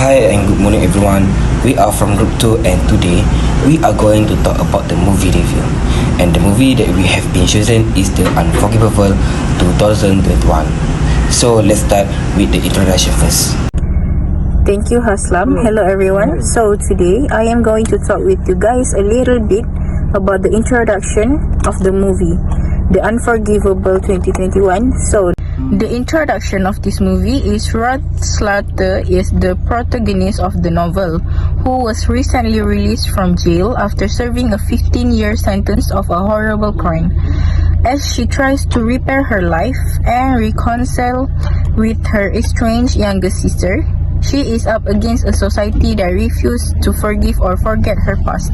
Hi and good morning everyone. We are from Group 2 and today we are going to talk about the movie review. And the movie that we have been chosen is The Unforgivable 2021. So let's start with the introduction first. Thank you, Haslam. Hello, everyone. So today I am going to talk with you guys a little bit about the introduction of the movie, The Unforgivable 2021. So the introduction of this movie is Rod Slater is the protagonist of the novel, who was recently released from jail after serving a 15-year sentence of a horrible crime. As she tries to repair her life and reconcile with her estranged younger sister, she is up against a society that refuses to forgive or forget her past.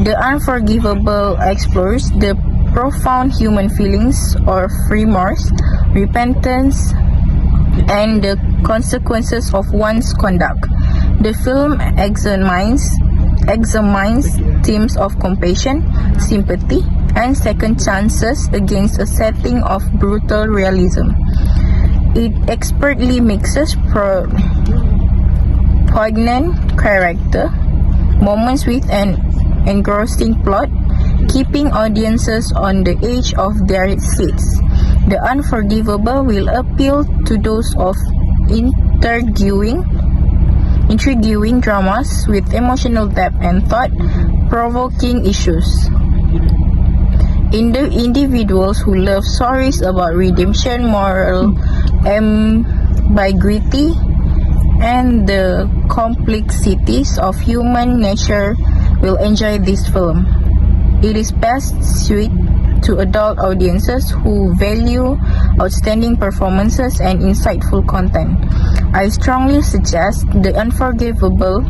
The Unforgivable explores the profound human feelings of remorse, repentance, and the consequences of one's conduct. The film examines themes of compassion, sympathy, and second chances against a setting of brutal realism. It expertly mixes poignant character moments with an engrossing plot, keeping audiences on the edge of their seats. The Unforgivable will appeal to those of intriguing dramas with emotional depth and thought-provoking issues. Individuals who love stories about redemption, moral ambiguity, and the complexities of human nature will enjoy this film. It is best suited to adult audiences who value outstanding performances and insightful content. I strongly suggest The Unforgivable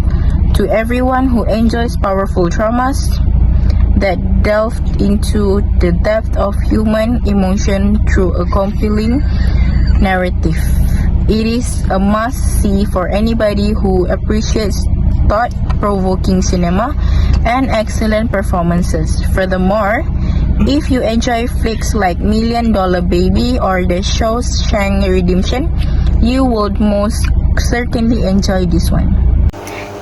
to everyone who enjoys powerful dramas that delve into the depth of human emotion through a compelling narrative. It is a must-see for anybody who appreciates thought-provoking cinema and excellent performances. Furthermore, if you enjoy flicks like Million Dollar Baby or The Shawshank Redemption, you would most certainly enjoy this one.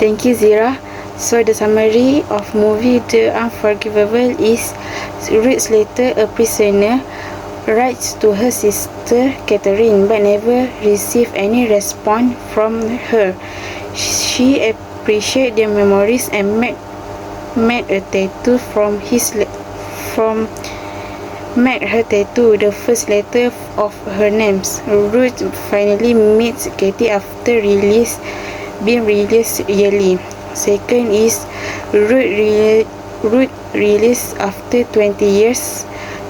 Thank you, Zira. So the summary of movie The Unforgivable is Ruth Slater, a prisoner, writes to her sister Catherine but never receives any response from her. She appreciates their memories and made a tattoo made her tattoo the first letter of her names. Ruth finally meets Katie after being released yearly. Second is Ruth released after 20 years,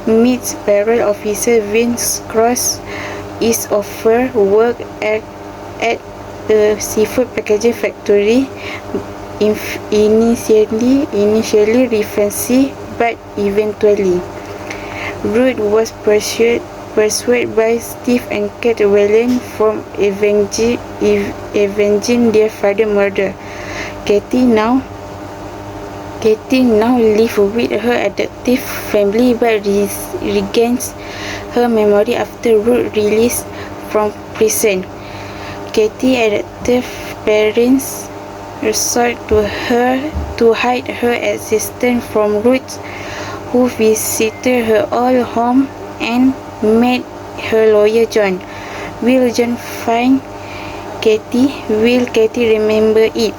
meets parole officer Vince Cross, is offered work at a seafood packaging factory, initially refusing, but eventually. Ruth was persuaded by Steve and Kate Whelan from avenging their father's murder. Katie now lives with her adoptive family but regains her memory after Ruth's release from prison. Katie's adoptive parents resort to her to hide her existence from Ruth, who visited her old home and met her lawyer John. Will John find Katie? Will Katie remember it?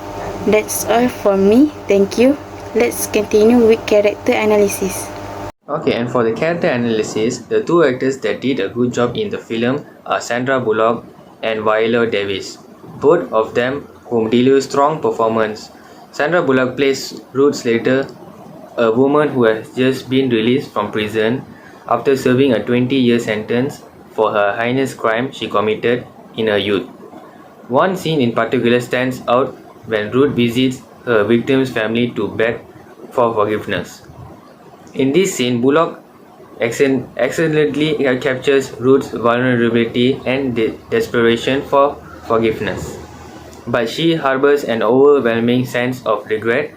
That's all for me. Thank you. Let's continue with character analysis. Okay, and for the character analysis, the two actors that did a good job in the film are Sandra Bullock and Viola Davis. Both of them whom deliver strong performance. Sandra Bullock plays Ruth Slater, a woman who has just been released from prison after serving a 20-year sentence for her heinous crime she committed in her youth. One scene in particular stands out when Ruth visits her victim's family to beg for forgiveness. In this scene, Bullock excellently captures Ruth's vulnerability and desperation for forgiveness, but she harbors an overwhelming sense of regret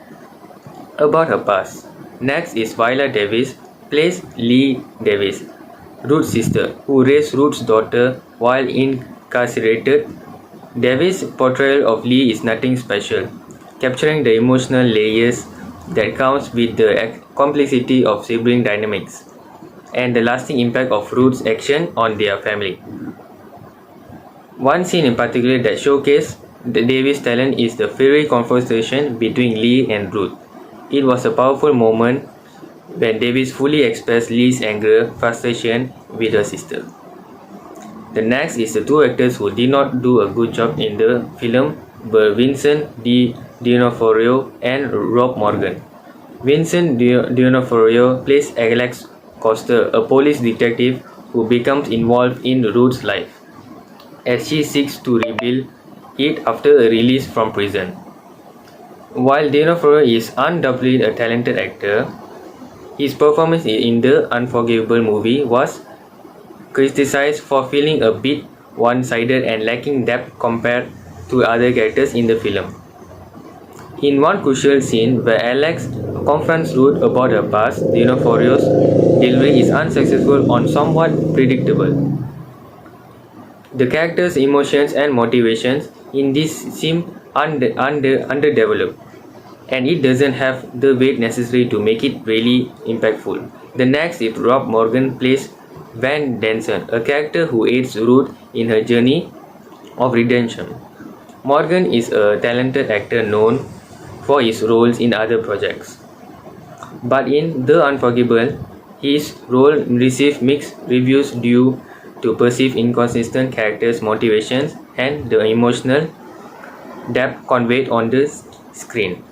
about her past. Next is Viola Davis, plays Lee Davis, Ruth's sister, who raised Ruth's daughter while incarcerated Davis' portrayal of Lee is nothing special, capturing the emotional layers that comes with the complexity of sibling dynamics and the lasting impact of Ruth's action on their family. One scene in particular that showcased Davis' talent is the fiery conversation between Lee and Ruth. It was a powerful moment when Davis fully expressed Lee's anger, frustration with her sister. The next is the two actors who did not do a good job in the film were Vincent D'Onofrio and Rob Morgan. Vincent D'Onofrio plays Alex Coster, a police detective who becomes involved in Ruth's life as she seeks to rebuild it after a release from prison. While D'Onofrio is undoubtedly a talented actor, his performance in the Unforgivable movie was criticized for feeling a bit one-sided and lacking depth compared to other characters in the film. In one crucial scene where Alex confronts Ruth about her past, D'Onoforio's delivery is unsuccessful and somewhat predictable. The character's emotions and motivations in this seem underdeveloped, and it doesn't have the weight necessary to make it really impactful. The next is Rob Morgan plays Van Denson, a character who aids Ruth in her journey of redemption. Morgan is a talented actor known for his roles in other projects, but in The Unforgivable, his role received mixed reviews due to perceived inconsistent characters' motivations and the emotional depth conveyed on the screen.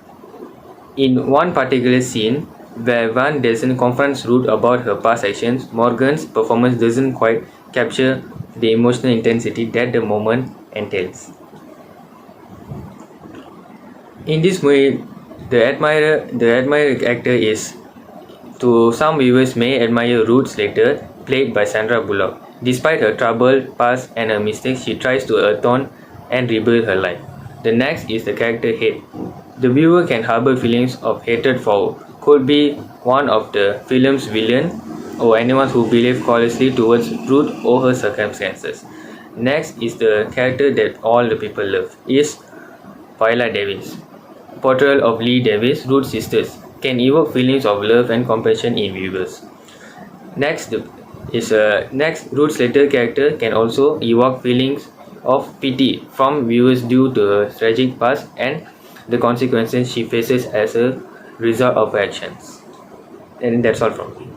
In one particular scene where Van Denson confronts Ruth about her past actions, Morgan's performance doesn't quite capture the emotional intensity that the moment entails. In this movie, the admired actor is, to some viewers may admire Ruth Slater, played by Sandra Bullock. Despite her troubled past and her mistakes, she tries to atone and rebuild her life. The next is the character hate. The viewer can harbor feelings of hatred for could be one of the film's villain or anyone who believes callously towards Ruth or her circumstances. Next is the character that all the people love, is Viola Davis. Portrayal of Lee Davis, Ruth's sisters, can evoke feelings of love and compassion in viewers. Next, Ruth Slater character can also evoke feelings of pity from viewers due to her tragic past and the consequences she faces as a result of her actions. And that's all from me.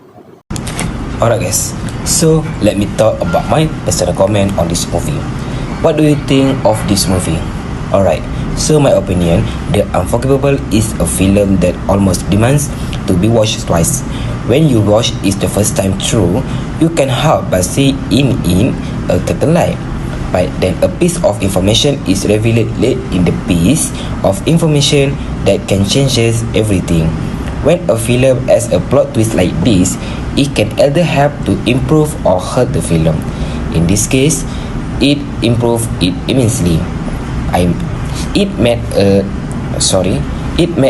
Alright guys, so let me talk about my personal comment on this movie. What do you think of this movie? Alright, so my opinion, The Unforgivable is a film that almost demands to be watched twice. When you watch it the first time through, you can help but see in a certain light. But then a piece of information is revealed late in the piece of information that can change everything. When a film has a plot twist like this, it can either help to improve or hurt the film. In this case, it improved it immensely. It made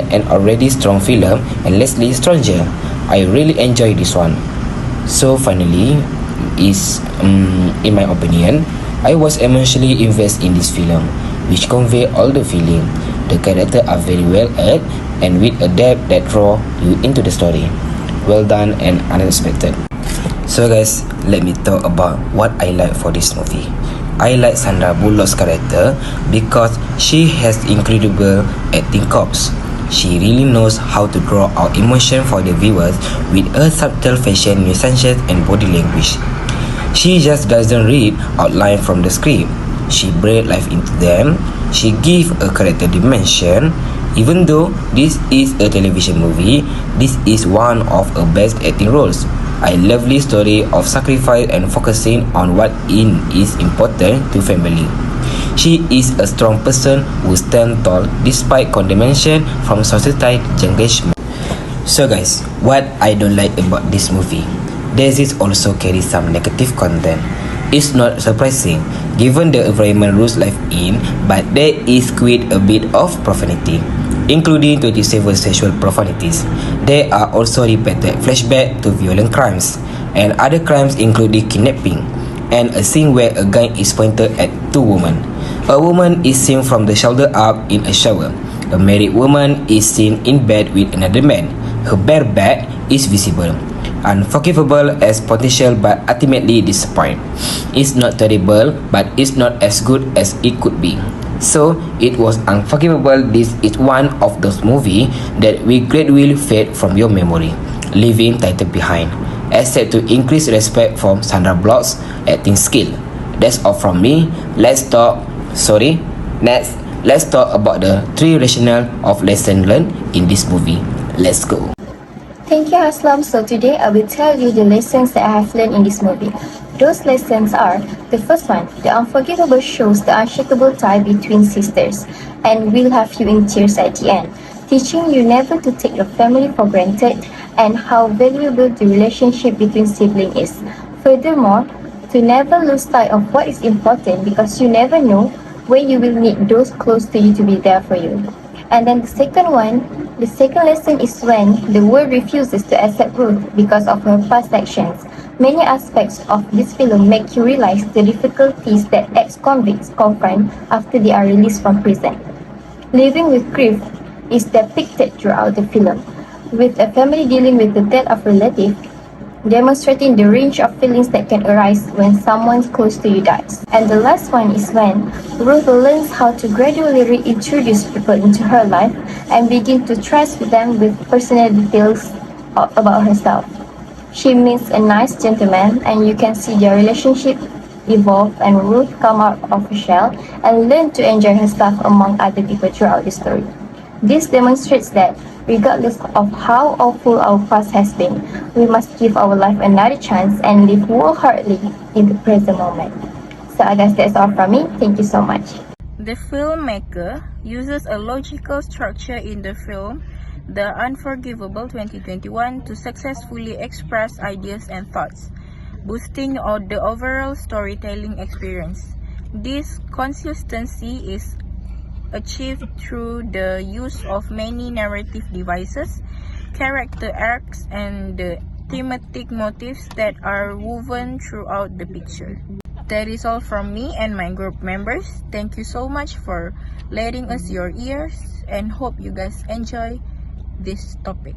an already strong film and Leslie stronger. I really enjoyed this one. So finally, in my opinion, I was emotionally invested in this film, which convey all the feeling. The characters are very well acted and with a depth that draw you into the story. Well done and unexpected. So guys, let me talk about what I like for this movie. I like Sandra Bullock's character because she has incredible acting chops. She really knows how to draw out emotion for the viewers with her subtle facial nuances and body language. She just doesn't read outline from the script. She breathes life into them. She gives a character dimension. Even though this is a television movie, this is one of her best acting roles. A lovely story of sacrifice and focusing on what is important to family. She is a strong person who stands tall despite condemnation from society engagement. So guys, what I don't like about this movie, this is also carry some negative content. It's not surprising given the environment Ruth live in, but there is quite a bit of profanity, including 27 sexual profanities. There are also repeated flashbacks to violent crimes and other crimes including kidnapping and a scene where a gun is pointed at two women. A woman is seen from the shoulder up in a shower. A married woman is seen in bed with another man. Her bare back is visible. Unforgivable as potential but ultimately disappoint. It's not terrible but it's not as good as it could be. So it was unforgivable. This is one of those movies that will gradually fade from your memory, leaving title behind, except to increase respect from Sandra Bullock's acting skill. That's all from me. Let's talk about the 3 rationale of lesson learned in this movie. Let's go. Thank you, Aslam. So today I will tell you the lessons that I have learned in this movie. Those lessons are: the first one, the unforgivable shows the unshakable tie between sisters and will have you in tears at the end, teaching you never to take your family for granted and how valuable the relationship between siblings is. Furthermore, to never lose sight of what is important because you never know when you will need those close to you to be there for you. And then the second lesson is when the world refuses to accept Ruth because of her past actions. Many aspects of this film make you realize the difficulties that ex-convicts confront after they are released from prison. Living with grief is depicted throughout the film, with a family dealing with the death of a relative, demonstrating the range of feelings that can arise when someone close to you dies. And the last one is when Ruth learns how to gradually reintroduce people into her life and begin to trust them with personal details about herself. She meets a nice gentleman and you can see their relationship evolve and Ruth come out of her shell and learn to enjoy herself among other people throughout the story. This demonstrates that regardless of how awful our past has been, we must give our life another chance and live wholeheartedly in the present moment. So I guess that's all from me. Thank you so much. The filmmaker uses a logical structure in the film, The Unforgivable 2021, to successfully express ideas and thoughts, boosting the overall storytelling experience. This consistency is achieved through the use of many narrative devices, character arcs, and the thematic motifs that are woven throughout the picture. That is all from me and my group members. Thank you so much for lending us your ears and hope you guys enjoy this topic.